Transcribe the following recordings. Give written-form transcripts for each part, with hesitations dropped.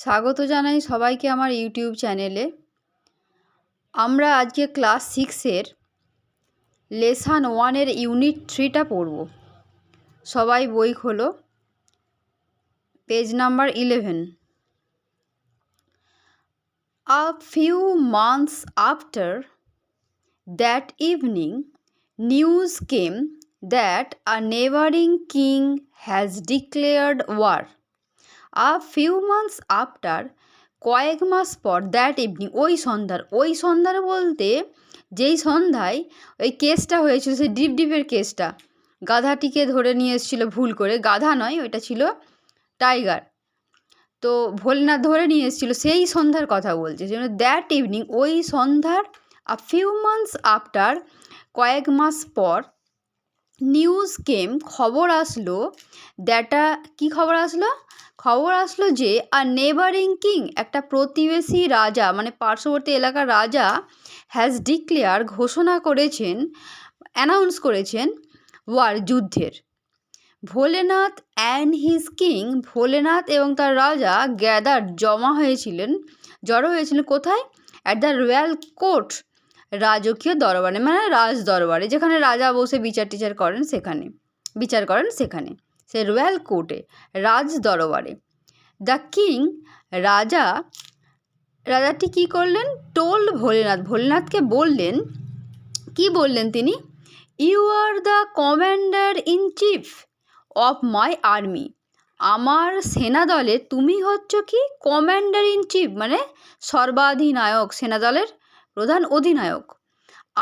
স্বাগত জানাই সবাইকে আমার ইউটিউব চ্যানেলে। আমরা আজকে ক্লাস 6-এর লেসন 1-এর ইউনিট 3টা পড়ব। সবাই বই খোলো, page number 11। A few months after that evening, news came that a neighboring king has declared war. A few months after, কয়েক মাস পর, দ্যাট ইভিনিং, ওই সন্ধ্যার বলতে যেই সন্ধ্যায় ওই কেসটা হয়েছিল, সেই ডিপের কেসটা, গাধাটিকে ধরে নিয়ে এসেছিলো ভুল করে। গাধা নয়, ওইটা ছিল টাইগার। তো ভোলেনাথ ধরে নিয়ে এসেছিলো, সেই সন্ধ্যার কথা বলছে। যেন দ্যাট ইভিনিং, ওই সন্ধ্যার, আ ফিউ মান্থস আফটার, কয়েক মাস পর, নিউজ কেম, খবর আসলো, দ্যাটা, কি খবর আসলো? খবর আসলো যে আ নেবারিং কিং, একটা প্রতিবেশী রাজা, মানে পার্শ্ববর্তী এলাকার রাজা, হ্যাজ ডিক্লেয়ার, ঘোষণা করেছেন, অ্যানাউন্স করেছেন, ওয়ার, যুদ্ধের। Bholenath and his king, Bholenath এবং তার রাজা, গ্যাদার, জড়ো হয়েছিলেন কোথায়? অ্যাট দ্য রয়্যাল কোর্ট, রাজকীয় দরবারে, মানে রাজ দরবারে, যেখানে রাজা বসে বিচার করেন সেখানে, সে রয়্যাল কোর্টে, রাজ দরবারে। দ্য কিং, রাজাটি কি করলেন? টোল্ড ভোলেনাথকে বললেন, কি বললেন তিনি? You are the commander in chief of my army, আমার সেনাদলে তুমি হচ্ছ কি? কমান্ডার ইন চিফ, মানে সর্বাধিনায়ক, সেনাদলের প্রধান অধিনায়ক।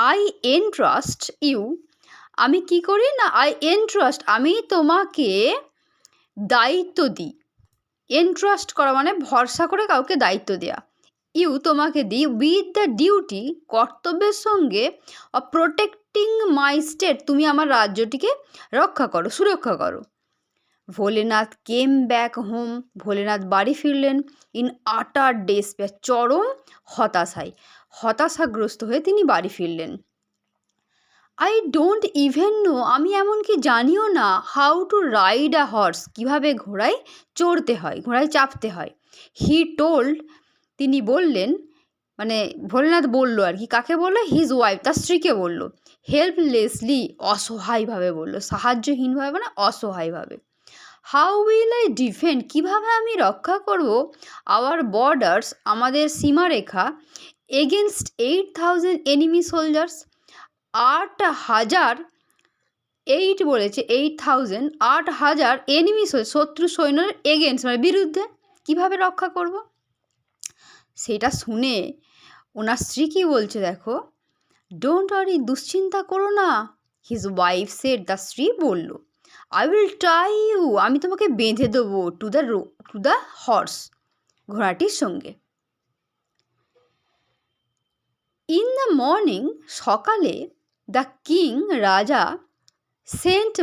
আই এন্ট্রাস্ট ইউ, আমি কি করি না, আমি তোমাকে দায়িত্ব দিই। এন্ট্রাস্ট করা মানে ভরসা করে কাউকে দায়িত্ব দেওয়া। ইউ, তোমাকে দিই, উইথ দ্য ডিউটি, কর্তব্যের সঙ্গে, অফ প্রোটেক্টিং মাই স্টেট, তুমি আমার রাজ্যটিকে সুরক্ষা করো। Bholenath came back home, Bholenath বাড়ি ফিরলেন, ইন আটার ডেসপেয়ার, চরম হতাশাগ্রস্ত হয়ে তিনি বাড়ি ফিরলেন। আই ডোন্ট ইভেন নো, আমি এমনকি জানিও না, how to ride a horse, কীভাবে ঘোড়ায় চড়তে হয়, ঘোড়ায় চাপতে হয়। হি টোল্ড, তিনি বললেন, মানে ভোলেনাথ বলল আর কি, কাকে বললো? হিজ ওয়াইফ, তার স্ত্রীকে বলল। হেল্পলেসলি, অসহায়ভাবে বলল, সাহায্যহীনভাবে মানে অসহায়ভাবে। হাউ উইল আই ডিফেন্ড, কীভাবে আমি রক্ষা করব, আওয়ার বর্ডার্স, আমাদের সীমারেখা, এগেনস্ট 8,000 এনিমি সোলজার্স, 8,000, 8,000 এনিমি, শত্রু সৈন্যের এগেনস্ট মানে বিরুদ্ধে, কিভাবে রক্ষা করব? সেটা শুনে ওনার স্ত্রী কী বলছে দেখো, ডোন্ট ওয়ারি, দুশ্চিন্তা করো না। হিজ ওয়াইফ সেড, তার স্ত্রী বলল, আই উইল টাই ইউ, আমি তোমাকে বেঁধে দেবো, টু দ্য হর্স, ঘোড়াটির সঙ্গে। ইন দ্য মর্নিং, সকালে, দ্য কিং, রাজা, সেন্ট,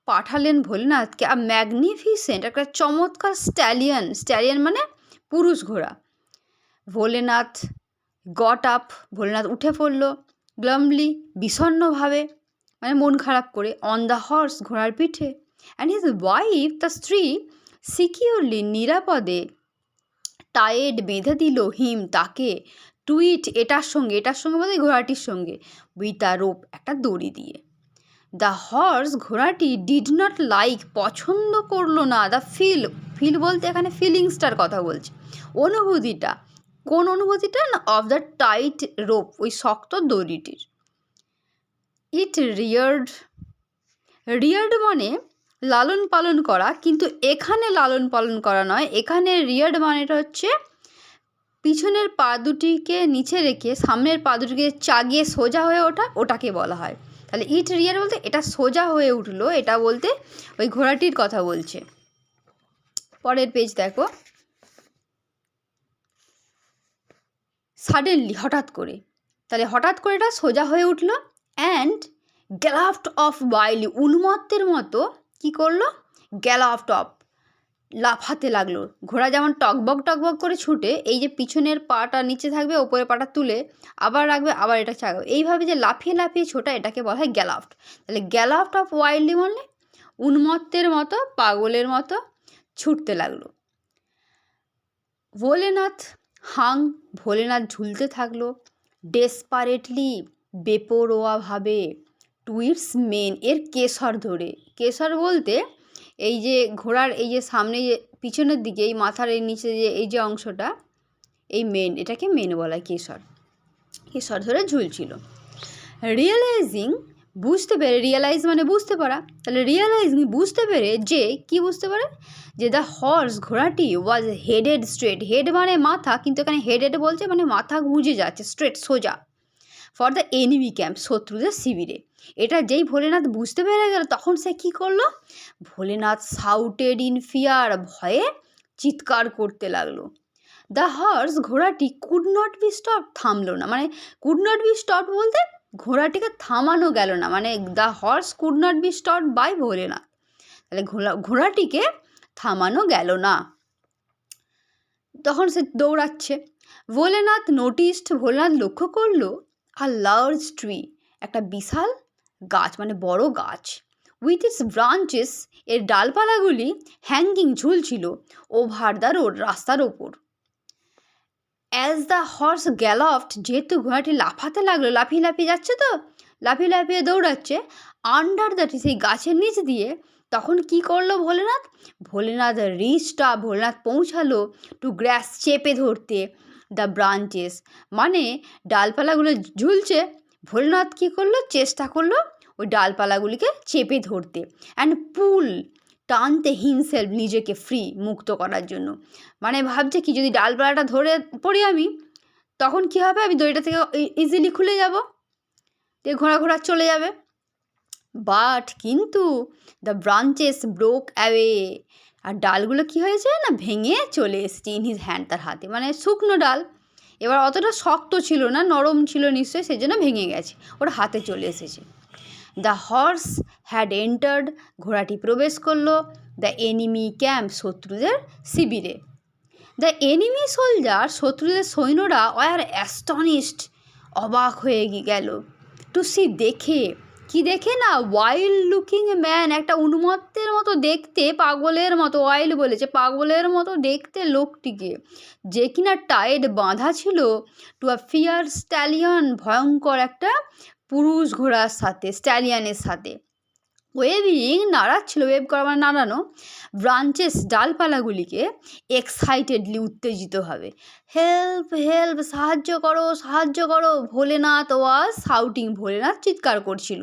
পাঠালেন ভোলেনাথকে, আ ম্যাগনিফিসেন্ট, একটা চমৎকার স্ট্যালিয়ন মানে পুরুষ ঘোড়া। ভোলেনাথ গট আপ, ভোলেনাথ উঠে পড়ল, গ্লামলি, বিষণ্ণভাবে, মানে মন খারাপ করে, অন দ্য হর্স, ঘোড়ার পিঠে। অ্যান্ড হিজ ওয়াইফ, তার স্ত্রী, সিকিউরলি, নিরাপদে, টায়েড, বেঁধে দিল, হিম, তাকে, টুইট, এটার সঙ্গে বলতে ঘোড়াটির সঙ্গে, উইথ আ রোপ, একটা দড়ি দিয়ে। দ্য হর্স, ঘোড়াটি, ডিড নট লাইক, পছন্দ করলো না, দ্য ফিল বলতে এখানে ফিলিংসটার কথা বলছে, অনুভূতিটা। কোন অনুভূতিটা না? অফ দ্য টাইট রোপ, ওই শক্ত দড়িটির। ইট রিয়ার্ড মানে লালন পালন করা, কিন্তু এখানে লালন পালন করা নয়, এখানে রিয়ার্ড মানেটা হচ্ছে পিছনের পা দুটিকে নিচে রেখে সামনের পা দুটিকে চাগিয়ে সোজা হয়ে ওঠা, ওটাকে বলা হয়। তাহলে ইট রিয়ার বলতে এটা সোজা হয়ে উঠলো, এটা বলতে ওই ঘোড়াটির কথা বলছে। পরের পেজ দেখো, সাডেনলি, হঠাৎ করে, তাহলে হঠাৎ করে এটা সোজা হয়ে উঠলো। অ্যান্ড গ্যালাফট অফ ওয়াইলি, উন্মত্তের মতো কি করলো? গ্যালাফট অফ, লাফাতে লাগলো। ঘোড়া যেমন টকবক করে ছুটে, এই যে পিছনের পাটা নিচে থাকবে, ওপরের পাটা তুলে আবার রাখবে, আবার এটা চাগাবে, এইভাবে যে লাফিয়ে ছোটা, এটাকে বলা হয় গ্যালাফট। তাহলে গ্যালাফট অফ ওয়াইল্ডলি মানে উন্মত্তের মতো, পাগলের মতো ছুটতে লাগলো। ভোলেনাথ হাং, ভোলেনাথ ঝুলতে থাকলো ডেসপারেটলি, বেপরোয়াভাবে, টুইটস মেন, এর কেশর ধরে। কেশর বলতে এই যে ঘোড়ার এই যে সামনে যে পিছনের দিকে এই মাথার এই নিচে যে এই যে অংশটা, এই মেন, এটাকে মেন বলা হয়। কেশর কেশর ধরে ঝুলছিল। রিয়েলাইজিং, বুঝতে পেরে, রিয়েলাইজ মানে বুঝতে পারা, তাহলে রিয়েলাইজিং বুঝতে পেরে, যে কি বুঝতে পারে, যে দ্য হর্স, ঘোড়াটি, ওয়াজ হেডেড স্ট্রেট, হেড মানে মাথা, কিন্তু এখানে হেডেড বলছে মানে মাথা গুঁজে যাচ্ছে, স্ট্রেট সোজা, ফর দ্য এনিমি ক্যাম্প, শত্রুদের শিবিরে। এটা যেই ভোলেনাথ বুঝতে পেরে গেল, তখন সে কী করলো, ভোলেনাথ শাউটেড ইন ফিয়ার, ভয়ে চিৎকার করতে লাগলো। দ্য হর্স, ঘোড়াটি, কুড নট বি স্টপ, থামলো না, মানে কুড নট বি স্টপ বলতে ঘোড়াটিকে থামানো গেল না, মানে the horse could not be stop by Bholenath, তাহলে ঘোড়াটিকে থামানো গেল না। তখন সে দৌড়াচ্ছে। ভোলেনাথ নোটিসড, ভোলেনাথ লক্ষ্য করলো, আ লার্জ ট্রি, একটা বিশাল গাছ, মানে বড় গাছ, উইথ ইটস ব্রাঞ্চেস, এর ডালপালাগুলি, হ্যাঙ্গিং, ঝুলছিল, ওভার দ্য রোড, রাস্তার ওপর। অ্যাজ দ্য হর্স গ্যালপড, যেহেতু ঘোড়াটি লাফাতে লাগলো, লাফিয়ে লাফিয়ে যাচ্ছে, তো লাফিয়ে লাফিয়ে দৌড়াচ্ছে, আন্ডার দ্য ট্রি, সেই গাছের নিচ দিয়ে, তখন কি করলো ভোলেনাথ, ভোলেনাথ রিচটা, ভোলেনাথ পৌঁছালো, টু গ্র্যাস, চেপে ধরতে, দ্য ব্রাঞ্চেস, মানে ডালপালাগুলো ঝুলছে, ভোলেনাথ কী করলো, চেষ্টা করলো ওই ডালপালাগুলিকে চেপে ধরতে, অ্যান্ড পুল, টানতে, হিমসেলফ, নিজেকে ফ্রি, মুক্ত করার জন্য, মানে ভাবছে কি, যদি ডালপালাটা ধরে পড়ি আমি, তখন কি হবে, আমি দড়িটা থেকে ইজিলি খুলে যাব, দিয়ে ঘোড়া চলে যাবে। বাট কিন্তু দ্য ব্রাঞ্চেস ব্রোক অ্যাওয়ে, আর ডালগুলো কি হয়েছে না, ভেঙে চলে এসেছে, ইন হিজ হ্যান্ড, তার হাতে, মানে শুকনো ডাল, এবার অতটা শক্ত ছিল না, নরম ছিল নিশ্চয়ই, সেই জন্য ভেঙে গেছে, ওর হাতে চলে এসেছে। দ্য হর্স হ্যাড এন্টার্ড, ঘোড়াটি প্রবেশ করলো, দ্য এনিমি ক্যাম্প, শত্রুদের শিবিরে। দ্য এনিমি সোলজার, শত্রুদের সৈন্যরা, ওয়ার অ্যাস্টনিশড, অবাক হয়ে গেল, টু সি, দেখে, কি দেখে না, ওয়াইল্ড লুকিং ম্যান, একটা উন্মত্তের মতো দেখতে, পাগলের মতো, ওয়াইল্ড বলেছে, পাগলের মতো দেখতে লোকটিকে, যে কিনা টাইড, বাঁধা ছিল, টু আ ফিয়ার স্ট্যালিয়ন, ভয়ঙ্কর একটা পুরুষ ঘোড়ার সাথে, স্ট্যালিয়ানের সাথে, ওয়েভিং, নাড়াচ্ছিল, ওয়েভ করা মানে নাড়ানো, ব্রাঞ্চেস, ডালপালাগুলিকে, এক্সাইটেডলি, উত্তেজিতভাবে, হেল্প হেল্প, সাহায্য করো সাহায্য করো, ভোলেনাথ ওয়াজ শাউটিং, ভোলেনাথ চিৎকার করছিল।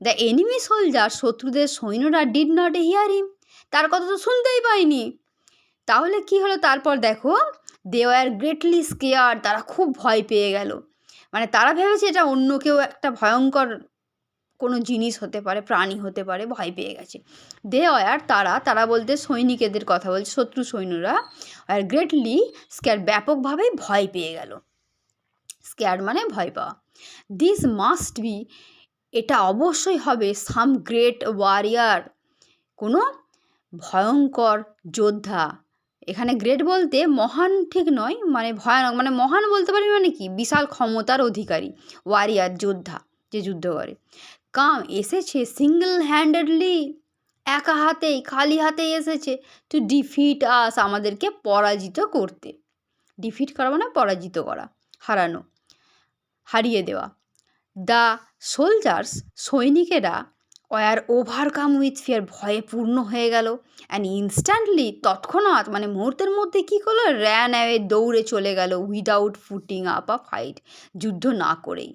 দ্য এনিমি সোলজার, শত্রুদের সৈন্যরা, ডিড নট হিয়ার হিম, তার কথা তো শুনতেই পায়নি। তাহলে কি হলো তারপর দেখো, দে ওয়ার গ্রেটলি স্কেয়ার্ড, তারা খুব ভয় পেয়ে গেল, মানে তারা ভেবেছে এটা অন্য কেউ একটা ভয়ঙ্কর কোনো জিনিস হতে পারে, প্রাণী হতে পারে, ভয় পেয়ে গেছে। দে ওয়ার, তারা বলতে সৈনিকেদের কথা বলছে, শত্রু সৈন্যরা, আর গ্রেটলি স্কেয়ার, ব্যাপকভাবে ভয় পেয়ে গেল, স্কেয়ার মানে ভয় পাওয়া। দিস মাস্ট বি, এটা অবশ্যই হবে, সাম গ্রেট ওয়ারিয়ার, কোনো ভয়ঙ্কর যোদ্ধা। এখানে গ্রেট বলতে মহান ঠিক নয়, মানে ভয়ানক, মানে মহান বলতে পারি, মানে কি, বিশাল ক্ষমতার অধিকারী, ওয়ারিয়ার, যোদ্ধা, যে যুদ্ধ করে। কাম, এসেছে, সিঙ্গল হ্যান্ডেডলি, একা হাতেই, খালি হাতেই এসেছে, টু ডিফিট আস, আমাদেরকে পরাজিত করতে। ডিফিট করা মানে পরাজিত করা, হারানো, হারিয়ে দেওয়া। দ্য সোলজার্স, সৈনিকেরা, ওয়ার ওভারকাম উইথ ফিয়ার, ভয়ে পূর্ণ হয়ে গেল, অ্যান্ড ইনস্ট্যান্টলি, তৎক্ষণাৎ, মানে মুহূর্তের মধ্যে কী করলো, র্যান অ্যাওয়ে, দৌড়ে চলে গেল, without putting up a fight, যুদ্ধ না করেই।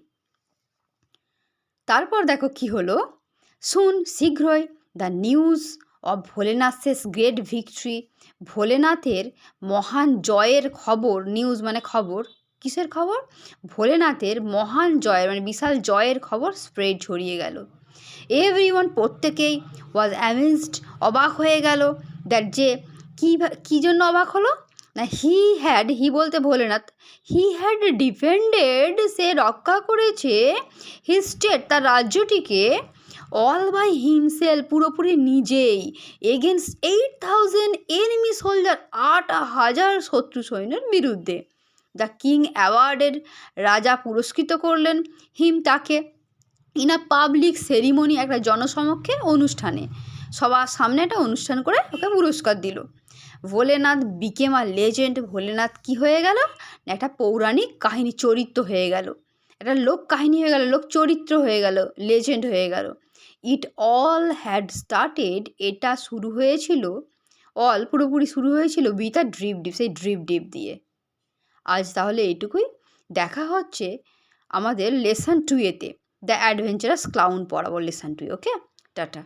তারপর দেখো কি হলো, শুন, শীঘ্রই, the news of Bholenath's great victory, ভোলেনাথের মহান জয়ের খবর, নিউজ মানে খবর, কিসের খবর, ভোলেনাথের মহান জয়ের, মানে বিশাল জয়ের খবর, স্প্রেড, ছড়িয়ে গেল। এভরিওয়ান, প্রত্যেকেই, ওয়াজ অ্যামেজড, অবাক হয়ে গেল, দ্যাট, যে কী জন্য অবাক হলো না, হি বলতে ভোলেনাথ, হি হ্যাড ডিফেন্ডেড, সে রক্ষা করেছে, হিজ স্টেট, তার রাজ্যটিকে, অল বাই হিমসেলফ, পুরোপুরি নিজেই, এগেনস্ট 8,000 এনিমি সোলজার, 8,000 শত্রু সৈন্যের বিরুদ্ধে। দ্য কিং অ্যাওয়ার্ডেড, রাজা পুরস্কৃত করলেন, হিম, তাকে, ইন আ পাবলিক সেরিমনি, একটা জনসমক্ষে অনুষ্ঠানে, সবার সামনে একটা অনুষ্ঠান করে ওকে পুরস্কার দিল। Bholenath became a legend. Bholenath কী হয়ে গেল? না একটা পৌরাণিক কাহিনী চরিত্র হয়ে গেল, একটা লোক কাহিনী হয়ে গেল, লোক চরিত্র হয়ে গেল, লেজেন্ড হয়ে গেল। ইট অল হ্যাড স্টার্টেড, এটা শুরু হয়েছিল, অল পুরোপুরি শুরু হয়েছিল উইথ আ ড্রিপ ডিপ, সেই ড্রিপ ডিপ দিয়ে। আজ তাহলে এইটুকুই, দেখা হচ্ছে আমাদের লেসন 2 এতে, দ্য অ্যাডভেঞ্চারাস ক্লাউন পড়াবো লেসন 2। ওকে, টাটা।